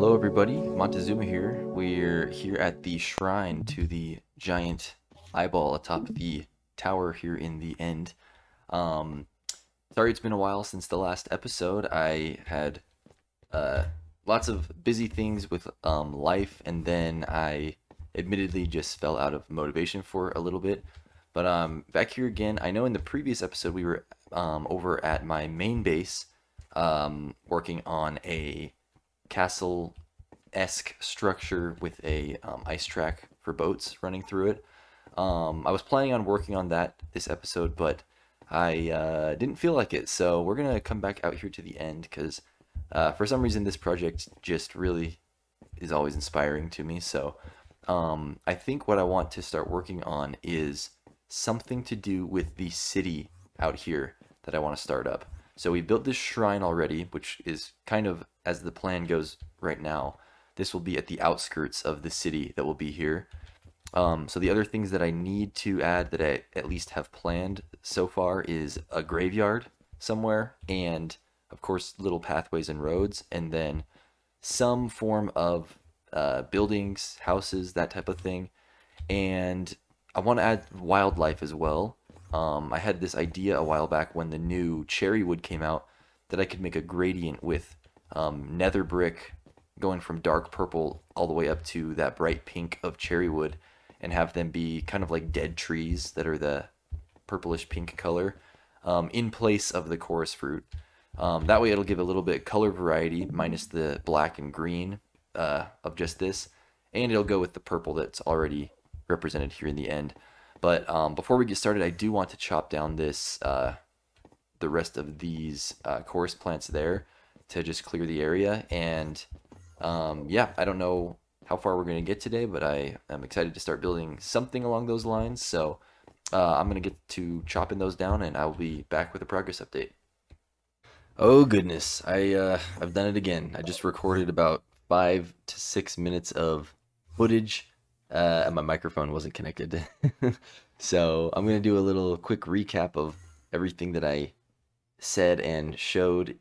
Hello everybody, Montezuma here. We're here at the shrine to the giant eyeball atop the tower here in the end. Um, Sorry it's been a while since the last episode. I had uh, lots of busy things with life, and then I admittedly just fell out of motivation for a little bit. But back here again. I know in the previous episode we were over at my main base working on a castle-esque structure with a ice track for boats running through it. I was planning on working on that this episode, but I didn't feel like it, so we're gonna come back out here to the end because for some reason this project just really is always inspiring to me. So I think what I want to start working on is something to do with the city out here that I want to start up. So we built this shrine already, which is kind of, as the plan goes right now, this will be at the outskirts of the city that will be here. So the other things that I need to add that I at least have planned so far is a graveyard somewhere, and of course little pathways and roads, and then some form of buildings, houses, that type of thing. And I want to add wildlife as well. I had this idea a while back when the new cherry wood came out that I could make a gradient with nether brick going from dark purple all the way up to that bright pink of cherry wood, and have them be kind of like dead trees that are the purplish pink color in place of the chorus fruit. That way it'll give a little bit color variety minus the black and green of just this, and it'll go with the purple that's already represented here in the end. But before we get started, I do want to chop down this the rest of these chorus plants there to just clear the area. And yeah, I don't know how far we're going to get today, but I am excited to start building something along those lines. So I'm going to get to chopping those down, and I will be back with a progress update. Oh goodness, I've done it again. I just recorded about 5 to 6 minutes of footage. And my microphone wasn't connected. So I'm going to do a little quick recap of everything that I said and showed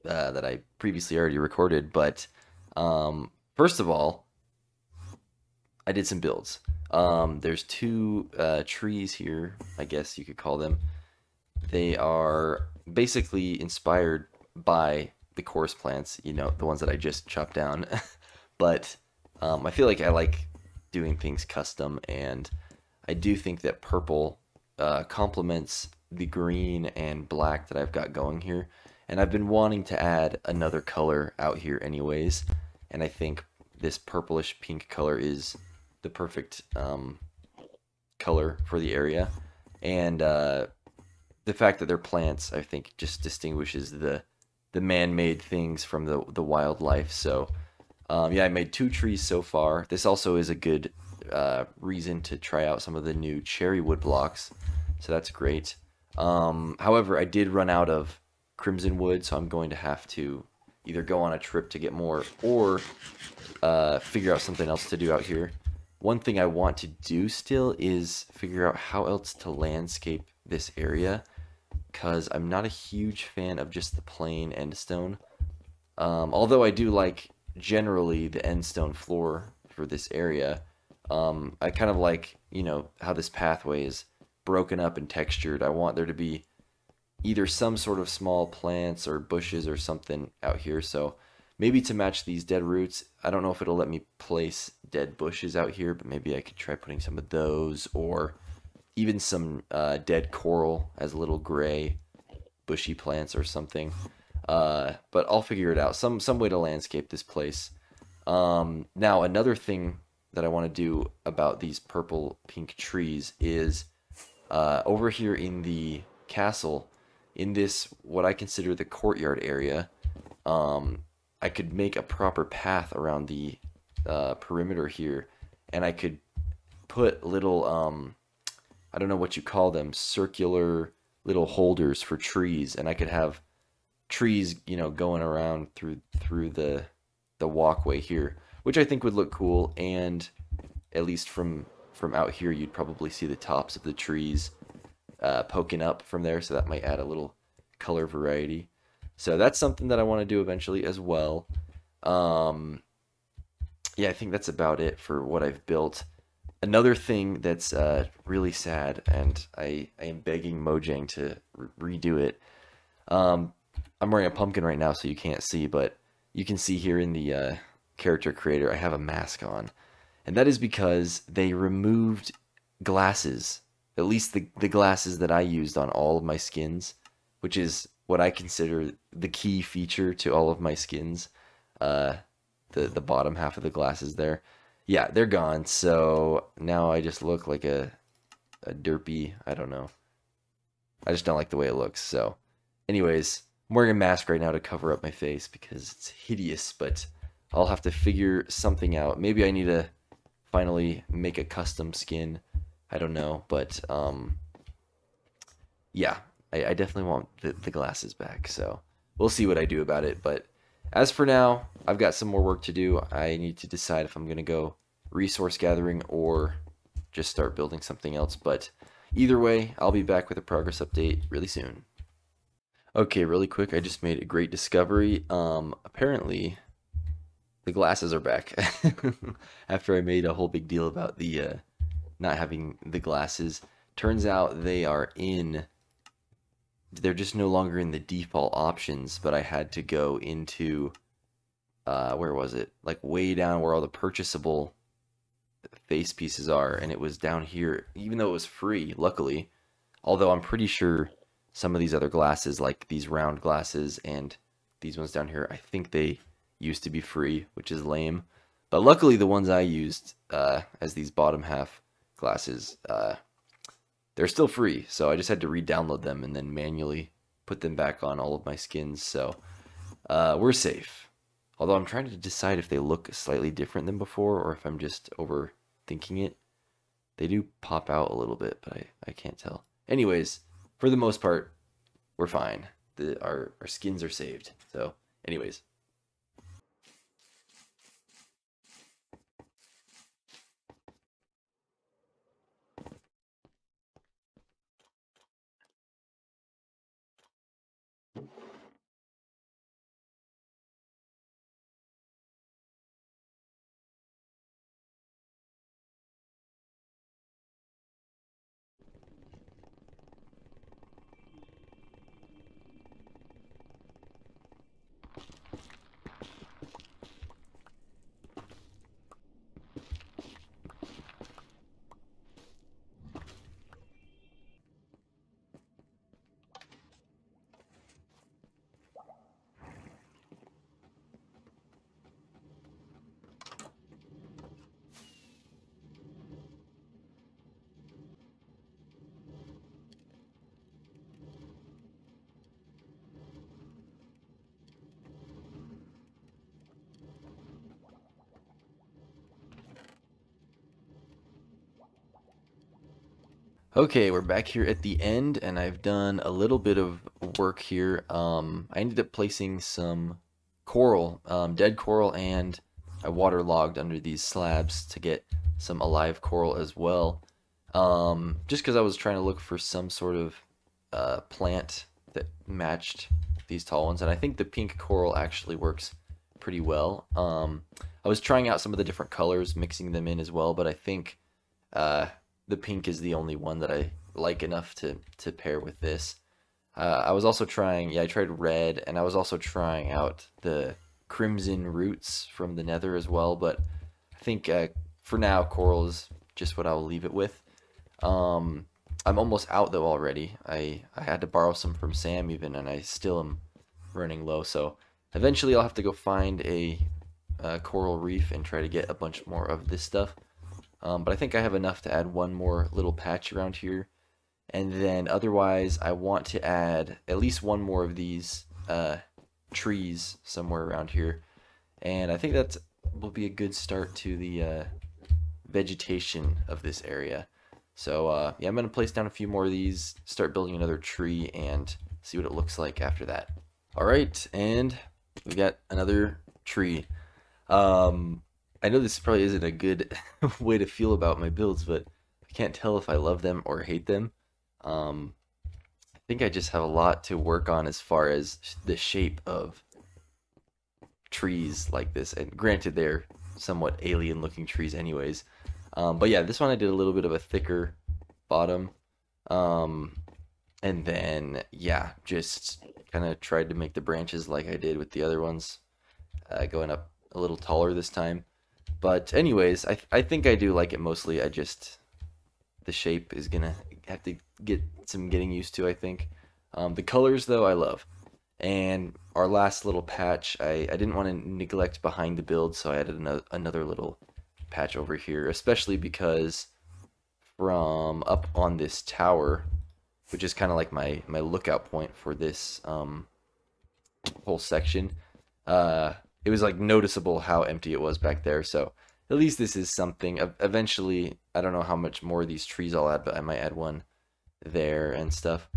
that I previously already recorded. But first of all, I did some builds. There's two trees here, I guess you could call them. They are basically inspired by the chorus plants, you know, the ones that I just chopped down. But I feel like I like doing things custom, and I do think that purple complements the green and black that I've got going here, and I've been wanting to add another color out here anyways, and I think this purplish pink color is the perfect color for the area. And the fact that they're plants, I think, just distinguishes the man-made things from the wildlife. So yeah, I made 2 trees so far. This also is a good reason to try out some of the new cherry wood blocks, so that's great. However, I did run out of crimson wood, so I'm going to have to either go on a trip to get more, or figure out something else to do out here. One thing I want to do still is figure out how else to landscape this area, because I'm not a huge fan of just the plain end stone. Although I do like generally the end stone floor for this area. I kind of like, you know, how this pathway is broken up and textured. I want there to be either some sort of small plants or bushes or something out here. So maybe to match these dead roots, I don't know if it'll let me place dead bushes out here, but maybe I could try putting some of those, or even some dead coral as little gray bushy plants or something. But I'll figure it out. Some way to landscape this place. Now another thing that I want to do about these purple pink trees is over here in the castle, in this what I consider the courtyard area, I could make a proper path around the perimeter here, and I could put little I don't know what you call them, circular little holders for trees, and I could have trees, you know, going around through the walkway here, which I think would look cool. And at least from out here, you'd probably see the tops of the trees poking up from there, so that might add a little color variety. So that's something that I want to do eventually as well. Um, yeah, I think that's about it for what I've built. Another thing that's really sad, and I am begging Mojang to redo it. Um, I'm wearing a pumpkin right now, so you can't see, but you can see here in the character creator, I have a mask on. And that is because they removed glasses, at least the glasses that I used on all of my skins, which is what I consider the key feature to all of my skins. Uh, the bottom half of the glasses there. Yeah, they're gone. So now I just look like a derpy, I don't know. I just don't like the way it looks. So anyways, I'm wearing a mask right now to cover up my face because it's hideous, but I'll have to figure something out. Maybe I need to finally make a custom skin. I don't know, but yeah, I definitely want the glasses back. So we'll see what I do about it. But as for now, I've got some more work to do. I need to decide if I'm going to go resource gathering or just start building something else. But either way, I'll be back with a progress update really soon. Okay, really quick, I just made a great discovery. Apparently the glasses are back. After I made a whole big deal about the not having the glasses. Turns out they're just no longer in the default options, but I had to go into, where was it? Like way down where all the purchasable face pieces are, and it was down here, even though it was free, luckily. Although I'm pretty sure some of these other glasses, like these round glasses and these ones down here, I think they used to be free, which is lame. But luckily the ones I used as these bottom half glasses, they're still free, so I just had to re-download them and then manually put them back on all of my skins, so we're safe. Although I'm trying to decide if they look slightly different than before or if I'm just overthinking it. They do pop out a little bit, but I can't tell. Anyways, for the most part, we're fine. Our skins are saved. So, anyways. Okay, we're back here at the end, and I've done a little bit of work here. I ended up placing some coral, dead coral, and I waterlogged under these slabs to get some alive coral as well. Just because I was trying to look for some sort of plant that matched these tall ones, and I think the pink coral actually works pretty well. I was trying out some of the different colors, mixing them in as well, but I think the pink is the only one that I like enough to pair with this. I was also trying, yeah, I tried red, and I was also trying out the crimson roots from the nether as well, but I think for now, coral is just what I'll leave it with. I'm almost out though already. I had to borrow some from Sam even, and I still am running low, so eventually I'll have to go find a coral reef and try to get a bunch more of this stuff. But I think I have enough to add one more little patch around here. And then otherwise, I want to add at least one more of these trees somewhere around here. And I think that will be a good start to the vegetation of this area. So yeah, I'm going to place down a few more of these, start building another tree, and see what it looks like after that. All right, and we got another tree. I know this probably isn't a good way to feel about my builds, but I can't tell if I love them or hate them. I think I just have a lot to work on as far as the shape of trees like this. And granted, they're somewhat alien looking trees anyways. But yeah, this one I did a little bit of a thicker bottom. Um, and then, yeah, just kind of tried to make the branches like I did with the other ones, going up a little taller this time. But anyways, I think I do like it mostly. The shape is gonna have to get some getting used to, I think. The colors, though, I love. And our last little patch, I didn't want to neglect behind the build, so I added another little patch over here, especially because from up on this tower, which is kind of like my lookout point for this whole section, it was like noticeable how empty it was back there. So at least this is something. Eventually, I don't know how much more of these trees I'll add, but I might add one there and stuff.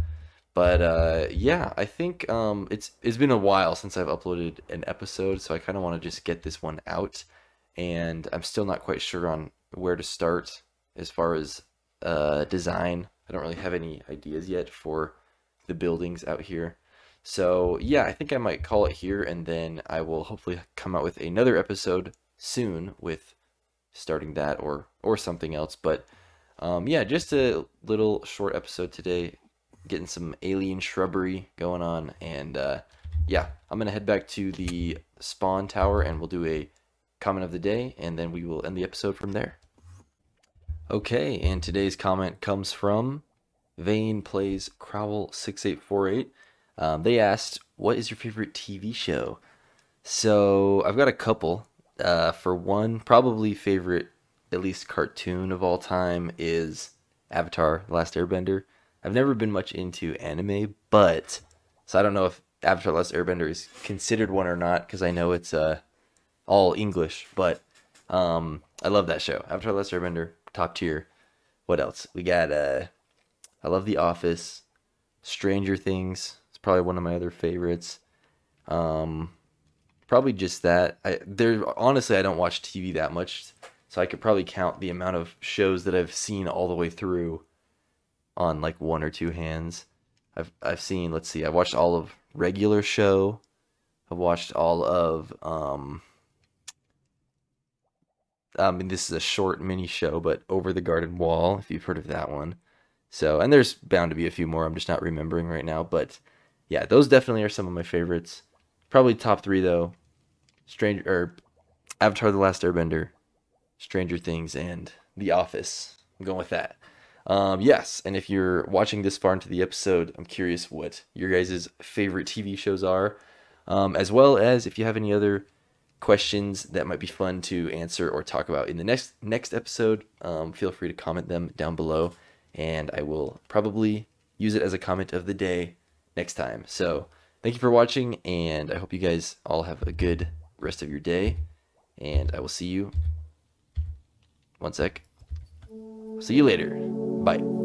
But yeah, I think it's been a while since I've uploaded an episode, so I kind of want to just get this one out. And I'm still not quite sure on where to start as far as design. I don't really have any ideas yet for the buildings out here. So yeah, I think I might call it here, and then I will hopefully come out with another episode soon with starting that or something else. But yeah, just a little short episode today, getting some alien shrubbery going on. And yeah, I'm gonna head back to the spawn tower and we'll do a comment of the day, and then we will end the episode from there. Okay, and today's comment comes from Vane Plays Crowell 6848. They asked, what is your favorite TV show? So I've got a couple. For one, probably favorite, at least cartoon of all time, is Avatar: The Last Airbender. I've never been much into anime, but so I don't know if Avatar: The Last Airbender is considered one or not, because I know it's all English, but I love that show. Avatar: The Last Airbender, top tier. What else? We got I love The Office, Stranger Things. It's probably one of my other favorites. Probably just that. Honestly, I don't watch TV that much, so I could probably count the amount of shows that I've seen all the way through on like one or two hands. I've seen, let's see, I've watched all of Regular Show. I've watched all of this is a short mini show, but Over the Garden Wall, if you've heard of that one. So, and there's bound to be a few more I'm just not remembering right now, but yeah, those definitely are some of my favorites. Probably top three though: Avatar: The Last Airbender, Stranger Things, and The Office. I'm going with that. Yes, and if you're watching this far into the episode, I'm curious what your guys' favorite TV shows are, as well as if you have any other questions that might be fun to answer or talk about in the next episode. Feel free to comment them down below, and I will probably use it as a comment of the day next time. So thank you for watching, and I hope you guys all have a good rest of your day, and I will see you. One sec. See you later. Bye.